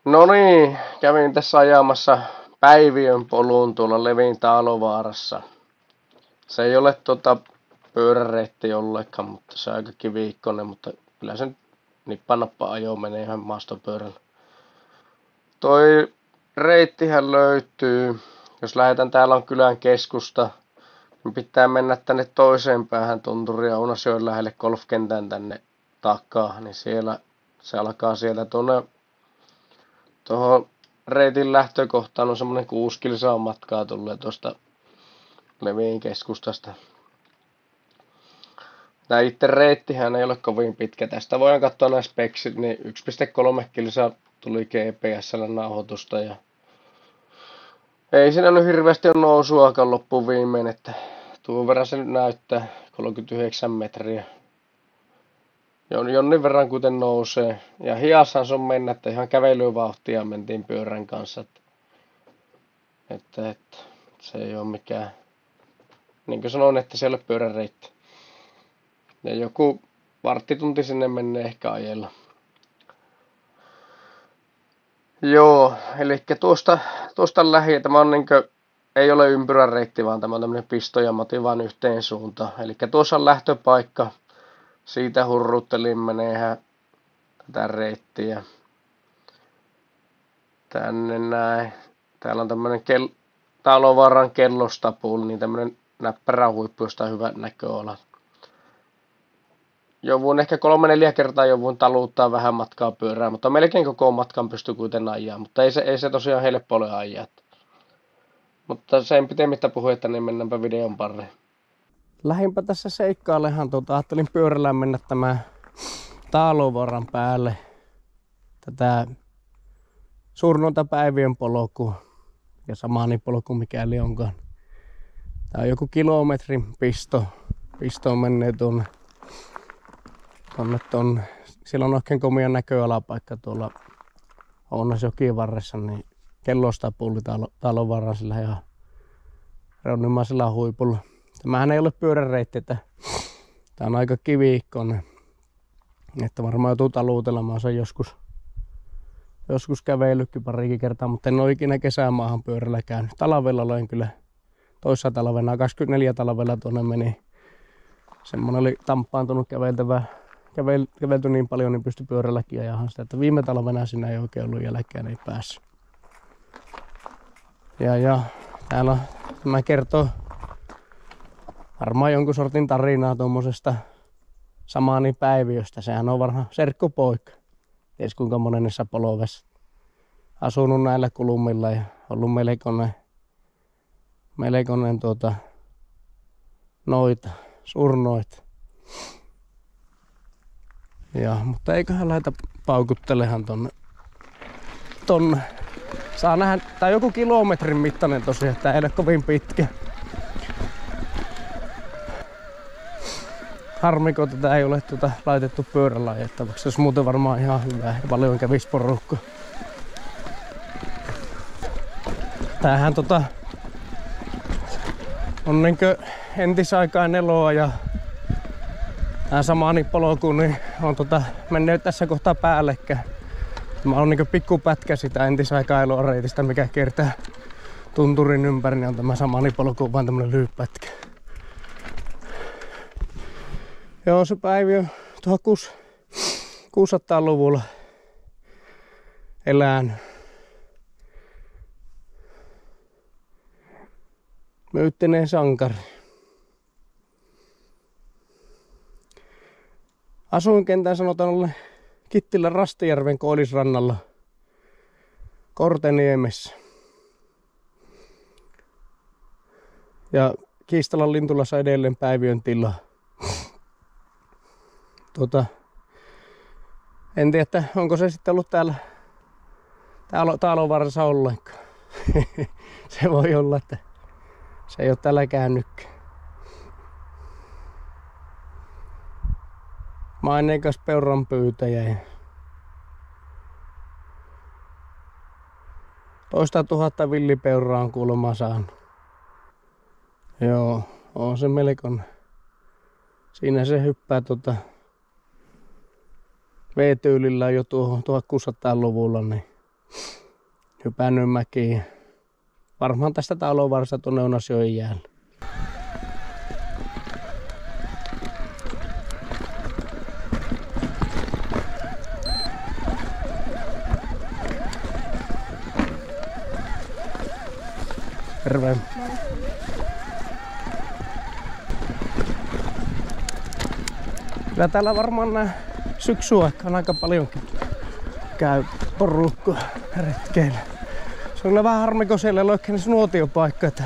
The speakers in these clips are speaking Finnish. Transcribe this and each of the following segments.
No niin, kävin tässä ajamassa Päiviön poluun tuolla Levin Taalovaarassa. Se ei ole pyöräreitti ollenkaan, mutta se on aika kiviikkoinen, mutta kyllä sen nippanappa ajo menee ihan maastopyörällä. Toi reittihän löytyy, jos lähdetään täällä on kylän keskusta, niin pitää mennä tänne toiseen päähän tunturia Ounasjoen lähelle golfkentän tänne takaa, niin siellä se alkaa sieltä tuohon reitin lähtökohtaan on semmonen 6 kilsaa matkaa tulee tuosta Levin keskustasta. Tää itse reittihän ei ole kovin pitkä. Tästä voidaan katsoa nämä speksit, niin 1,3 kilsaa tuli GPS:llä nauhoitusta ja ei siinä nyt hirveästi ole nousuakaan loppuun viimein, että tuon verran se nyt näyttää 39 metriä. Jonnin verran kuten nousee. Ja hiassahan se on mennä, että ihan kävelyvauhtia mentiin pyörän kanssa. Että se ei ole mikään, niin kuin sanoin, että se ei ole pyöräreitti. Ja joku varttitunti sinne menee ehkä ajella. Joo, eli tuosta lähi, tämä on niinkö, ei ole ympyräreitti, vaan tämä on tämmönen pisto ja motivan yhteen suuntaan. Eli tuossa on lähtöpaikka. Siitä hurruttelin meneehän tätä reittiä tänne näin. Täällä on tämmönen Talovaaran kellostapul, niin tämmönen näppärä huippu, josta on hyvä näköala. Jouduin ehkä 3-4 kertaa jouduin taluuttaa vähän matkaa pyörää, mutta melkein koko matkan pystyi kuitenkin ajaa, mutta ei se tosiaan helppo ole ajaa. Mutta sen pitemmittä puhuetta, niin mennäänpä videon pariin. Lähimpä tässä seikkailehan, ajattelin pyörällä mennä tämän Taalovaaran päälle tätä Surnoilta Päivien polkua ja samaani polku mikäli onkaan. Tää on joku kilometrin pisto menee tuonne. Siellä on oikein komia näköalapaikka tuolla Ounasjoen varressa, niin kellostapulli Taalovaaraan sillä ihan reunimaisella huipulla. Tämähän ei ole pyöräreitti, että tää on aika kiviikkoinen. Että varmaan joutuu taluutelemaan sen joskus kävellytkin parikin kertaa, mutta en ole ikinä kesämaahan pyörällä käynyt. Talvella olen kyllä toissa talvena, 24 talvella tuonne meni. Semmonen oli tamppaantunut kävelty niin paljon, niin pystyi pyörälläkin ajamaan sitä, että viime talvena siinä ei oikein ollut jälkeen, ei päässyt. Ja täällä tämä kertoo varmaan jonkun sortin tarinaa tuommoisesta Samaani Päiviöstä. Sehän on varmaan serkkupoika. Ties kuinka monennessa polvessa. Asunut näillä kulmilla ja ollut melkoinen noita, surnoita. Mutta eiköhän lähdetä paukuttelehan tonne. Saa nähdä, tää on joku kilometrin mittainen tosiaan, tää ei ole kovin pitkä. Harmiko tätä ei ole laitettu pyörällä ajettavaksi, jos muuten varmaan ihan hyvä ja paljon kävis porukka. Tämähän on niinkö entisaikaan eloa ja tää samaani polku niin on mennyt tässä kohtaa päällekkäin. Tämä on niinkö pikkupätkä sitä entisaikaan eloa reitistä, mikä kiertää tunturin ympäri, niin on tämä samaani polku vaan tämmönen lyhyt pätkä. Joo, se Päiviö 1600-luvulla elänyt. Myyttinen sankari. Asuinkentän sanotaan ollen Kittilän Rastijärven Koillisrannalla Korteniemessä. Ja Kiistalan Lintulassa edelleen Päiviön tila. En tiedä, että onko se sitten ollut täällä Taalovaarassa ollenkaan. Se voi olla, että se ei ole täällä käynytkään. Maineikas peuran pyytäjä. 200 000 villipeuraa on kuulemma saanut. Joo, on se melkoinen. Siinä se hyppää V-tyylillä jo tuohon 1600-luvulla, niin hypännyt mäkiin. Varmaan tästä Talovaarasta tuonne Ounasjoen jäällä. Terve. Kyllä täällä varmaan nää syksyaikaan aika paljonkin käy porukka retkeillä. Se on vähän harmi, kun siellä ei ole oikein nuotiopaikka, että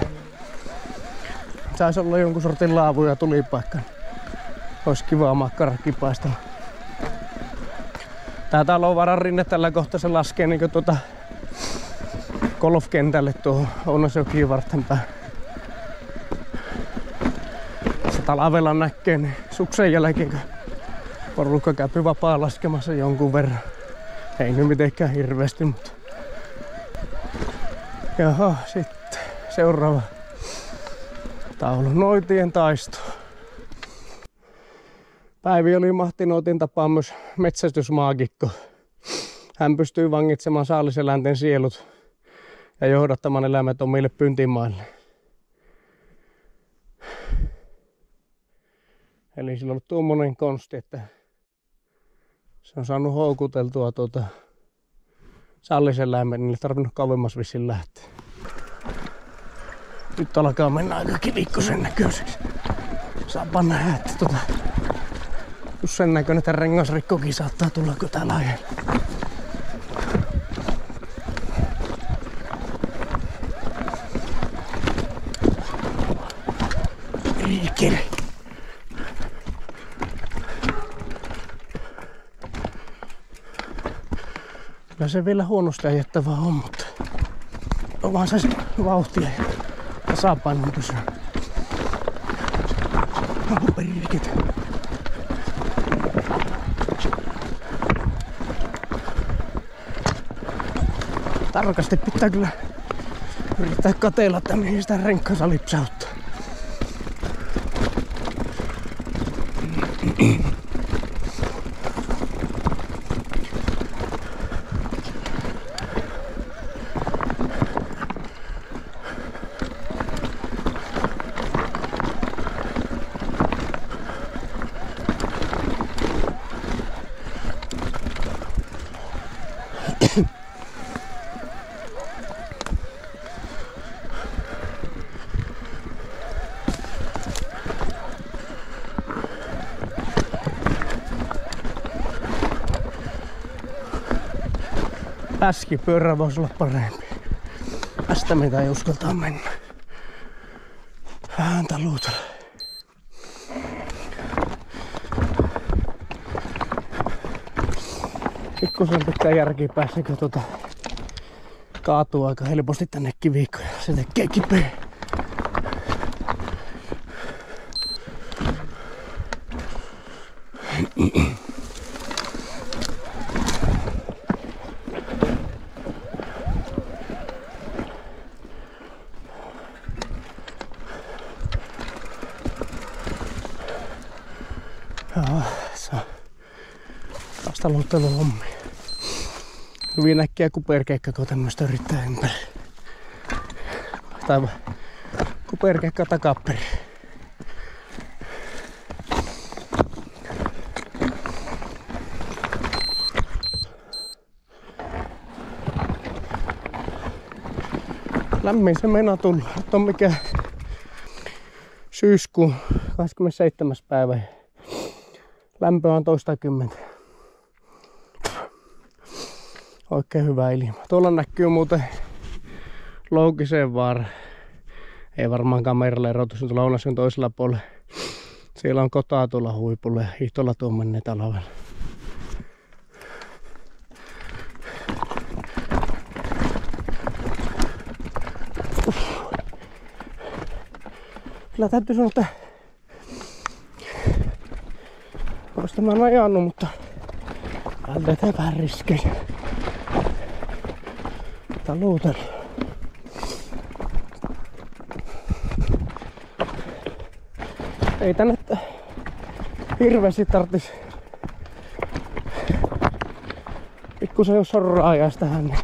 saisi olla jonkun sortin laavu ja tulipaikka. Olisi kivaa makkarakipaistella. Tää Talovaaran rinne tällä kohtaa se laskee niinku golfkentälle tuohon Ounasjokiin varten päin. Se talvella näkee, niin suksen jälkeen kun porukka käypi vapaa laskemassa jonkun verran. Ei nyt mitenkään hirveästi, mutta... Jaha, sitten seuraava taulu. Noitien taisto. Päivi oli Mahtinoitin tapaan myös metsästysmaagikko. Hän pystyy vangitsemaan saaliseläinten sielut ja johdattamaan eläimet omille pyyntimaille. Eli sillä on ollut tuommoinen konsti, että se on saanut houkuteltua saaliseläimet, niin ei tarvinnut kauemmas vissiin lähteä. Nyt alkaa mennä aika kivikkosen näköiseksi. Saapa nähdä, että just sen näköinen, että rengasrikkokin saattaa tulla, kun täällä ajella. Riikele. Kyllä se vielä huonosti ajettavaa on, mutta on vaan se vauhtia ja tasapainon pysyä. Perikit. Tarkasti pitää kyllä yrittää kateilla, että mihin sitä renkkansa lipsauttaa. Läskipyörä voisi olla parempi. Tästä mitä ei uskaltaa mennä. Vähän taluutella. Pikkusen pitää järkiä päässä, kun kaatuu aika helposti tänne kivikkoon ja se tekee kipeä. Joo, se on taas taluutteluhommia. Hyvin äkkiä kuperkeikka, kun tämmöstä yrittää ympäri. Tai kuperkeikka takaperi. Lämmin se meinaa tulla. Nyt on mikä syyskuun 27. päivä. Lämpö on 20. Oikein hyvä ilma. Tuolla näkyy muuten Loukisen vaara. Ei varmaan kameralle erotus, tuolla Ounasjoen toisella puolella. Siellä on kotaa tuolla huipulla ja hiihtolla tuo menee talvella. Kyllä täytyy sanoa, että koska mä oon ajanut, mutta vältetään vähän riskejä. Taluutella. Ei tänne hirveästi tarttis pikkusen jos sorraa ajaisi tähän, niin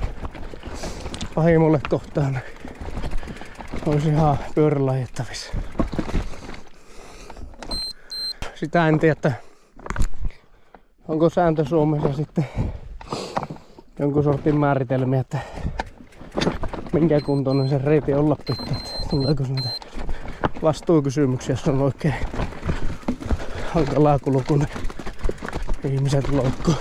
pahimmalle kohtaan olisi ihan pyörällä ajettavissa. Sitä en tiedä, että onko sääntö Suomessa sitten jonkun sortin määritelmiä, että minkä kuntoinen se reiti olla pitää. Tuleeko näitä vastuukysymyksiä, jos on oikein hankalaa kulku, kun ihmiset loukkuu.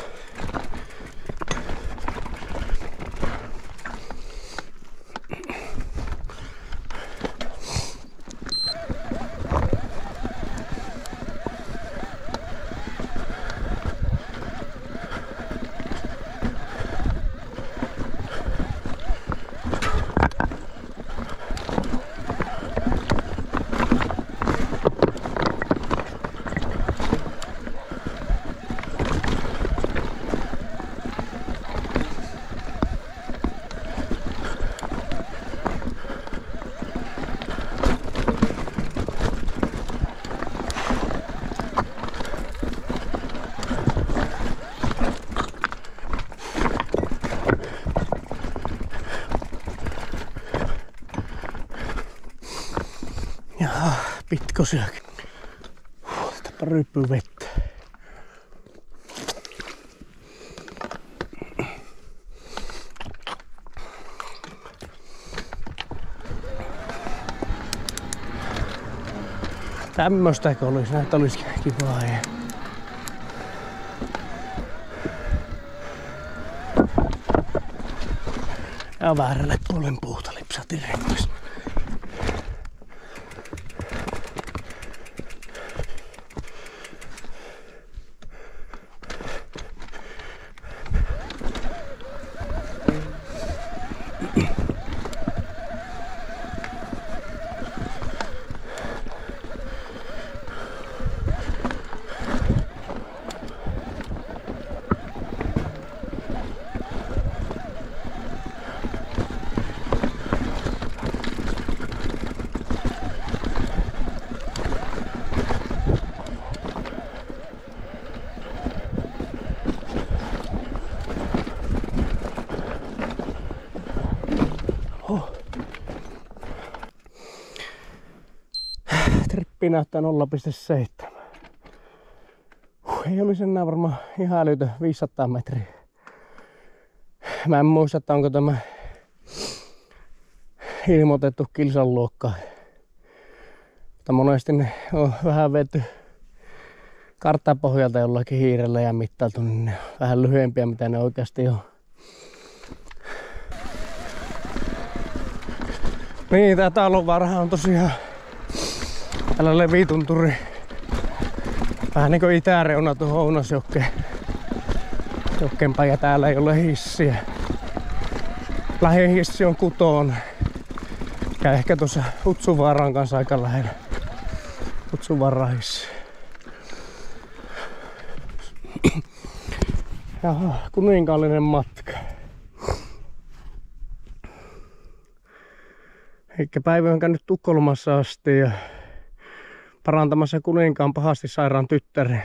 Pitkosiakin. Otetaanpa ryyppyy vettä. Tämmöstäkö olisi? Näitä olisi kivaa. Ja väärälle puolen puuta lipsahti rengas. Trippi näyttää 0,7. Ei olisi enää varmaan ihan älytön 500 metriä. Mä en muista, että onko tämä ilmoitettu kilsan luokkaan. Mutta monesti ne on vähän vetty karttapohjalta jollakin hiirellä ja mittailtu, niin ne on vähän lyhyempiä mitä ne oikeasti on. Niin, tää Talonvaarahan on tosiaan täällä levitunturi. Vähän niinku itäreuna tuohon Ounasjokkeen päin ja täällä ei ole hissiä. Lähin hissi on Kutoon. Ja ehkä tuossa Utsuvaaran kanssa aika lähellä. Utsuvaara hissi. Jaha, kuninkaallinen matka. Eikä päivä on käynyt Tukholmassa asti ja parantamassa kuninkaan pahasti sairaan tyttären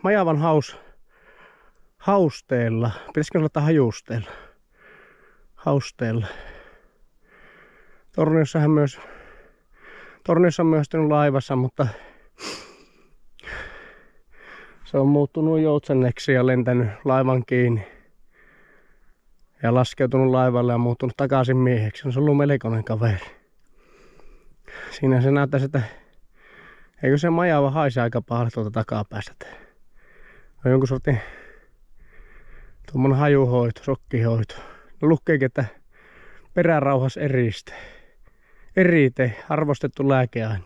Majavan hausteella. Pitäisikö olla hajusteella? Hausteella. Torniossa on myöstynyt laivassa, mutta se on muuttunut joutsenneksi ja lentänyt laivan kiinni. Ja laskeutunut laivalle ja muuttunut takaisin mieheksi. On se ollut melkoinen kaveri. Siinä se näyttäisi, että eikö se Majava haise aika pahalle tuolta takapäästä. On jonkun sortin tuommoinen hajuhoito, sokkihoito. No lukeekin, että perärauhas erite, arvostettu lääkeaine.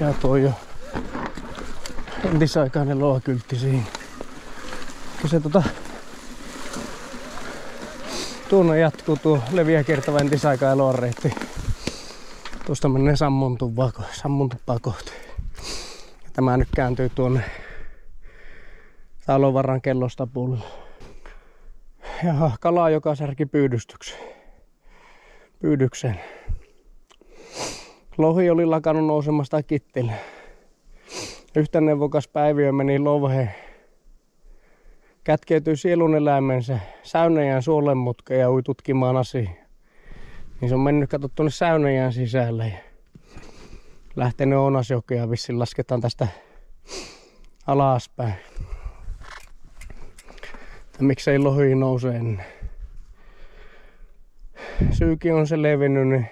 Ja toi jo entisaikainen loakyltti siinä. Se tuonne jatkuu tuo leviä kiertävä entisaikainen loareitti. Tuosta menee sammuntupaa kohti. Ja tämä nyt kääntyy tuonne Talonvaaran kellostapuolelle. Ja kalaa joka särki pyydykseen. Lohi oli lakannut nousemasta kittille. Yhtä neuvokas päiviö meni louheen. Kätkeytyi sieluneläimensä Säynäjään suolenmutkeen ja ui tutkimaan asiaa. Niin se on mennyt kato tuonne Säynäjään sisälle ja lähtenyt Ounasjokea. Vissiin lasketaan tästä alaspäin. Miksei lohi nouse ennen. Syykin on se levinnyt, niin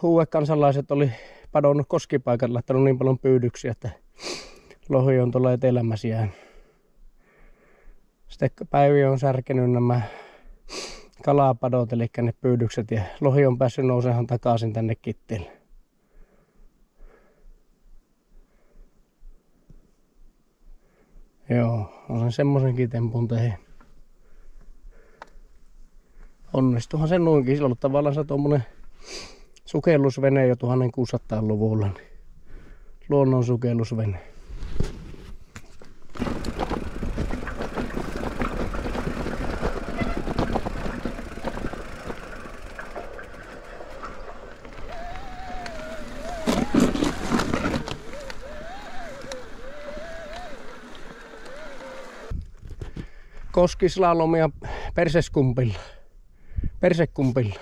uudet kansalaiset oli padonnut koskipaikat, laittanut niin paljon pyydyksiä, että lohi on tuolla etelämässä jäänyt. Sitten Päivi on särkenyt nämä kalapadot, eli ne pyydykset, ja lohi on päässyt nousemaan takaisin tänne Kitteelle. Joo, on semmosenkin tempun tehnyt. Onnistuhan se noinkin. Sillä on ollut tavallaan se tuommoinen sukellusvene jo 1600-luvulla. Niin luonnon sukellusvene. Koskislalomia persekumpilla.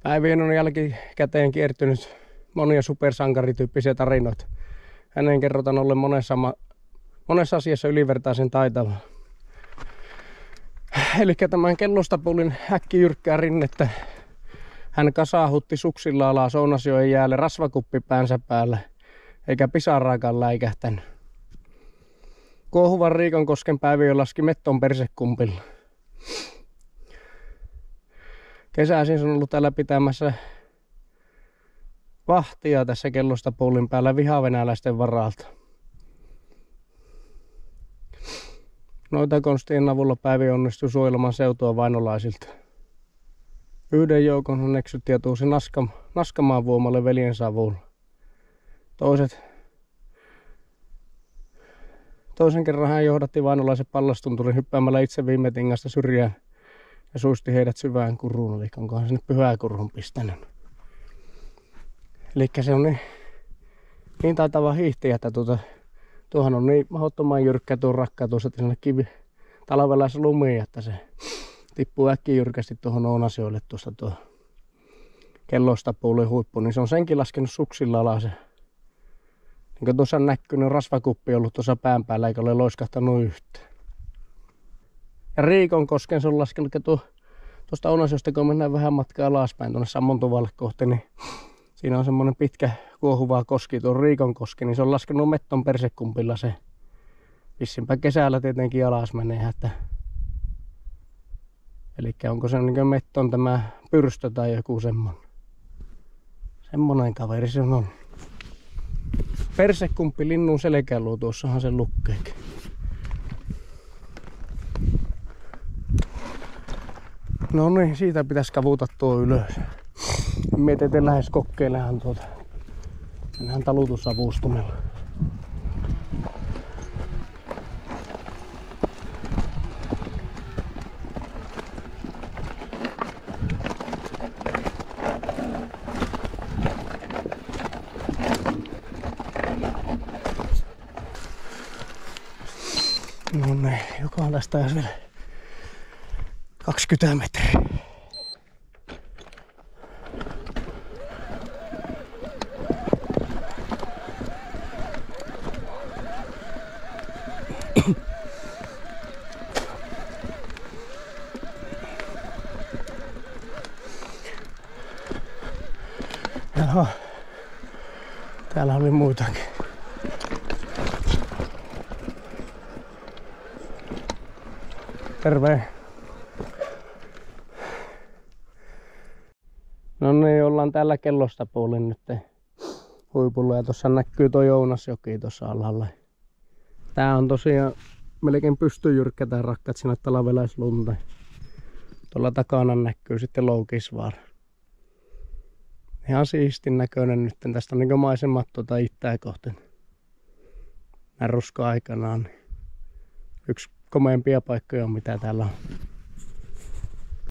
Päivien on jälkikäteen kiertynyt monia supersankarityyppisiä tarinoita. Hänen kerrotaan ollen monessa asiassa ylivertaisen taitava. Eli tämän kellostapulin äkkijyrkkää rinnettä hän kasahutti suksilla alas Ounasjoen jäälle rasvakuppi päänsä päällä, eikä pisaraakaan läikähtänyt. Kuohuvan Riikonkosken Päiviö laski metton persekumpilla. Kesäisin se on ollut täällä pitämässä vahtia tässä kellostapuulin päällä vihavenäläisten varalta. Noita konstien avulla Päivi onnistui suojelemaan seutua vainolaisilta. Yhden joukon hän eksytti ja tuusi Naskamaan vuomalle veljensä avulla. Toisen kerran hän johdatti vainolaisen pallastunturin hyppäämällä itse viime tingasta syrjään ja suisti heidät syvään kuruun, eli onkohan sinne Pyhäkurhun pistänyt. Eli se on niin taitava hiihtäjä, että tuohan on niin mahdottoman jyrkkä tuo rakkautus, että sinne talvella lumi, että se tippuu äkkijyrkästi tuohon Ounasjoelle tuosta tuo kellostapuulin huippu, niin se on senkin laskenut suksilla alas. Niin kuin tuossa näkyy, niin rasvakuppi on ollut tuossa pään päällä eikä ole loiskahtanut yhtään. Ja Riikonkosken se on laskenut tuosta Ounasjoesta, kun mennään vähän matkaa alaspäin tuonne Sammontuvalle kohti, niin siinä on semmonen pitkä kuohuva koski tuon Riikonkoski, niin se on laskenut metton persekumpilla se. Vissinpä kesällä tietenkin alas menee, että eli onko se niin kuin metton tämä pyrstö tai joku semmonen kaveri se on. Persekumppi linnun selkäluu, tuossahan se lukkeekin. No niin, siitä pitäisi kavuta tuo ylös. Mietin, että lähes kokeilemaan tuota. Mennään talutusavustumella. No niin, joka on tästä vielä 20 metriä. Jaha, täällä oli muitakin. Terve! No niin, ollaan täällä kellostapuolin nyt huipulla ja tuossa näkyy tuo Ounasjoki tuossa alhaalla. Tää on tosiaan melkein pystyjyrkkä tää rakkaat sinne talvelaislunta. Tuolla takana näkyy sitten Loukisvaara. Ihan siistin näköinen nyt. Tästä on niinku maisemat itää kohten. Näin ruska aikanaan. Yksi komeimpia paikkoja mitä täällä on.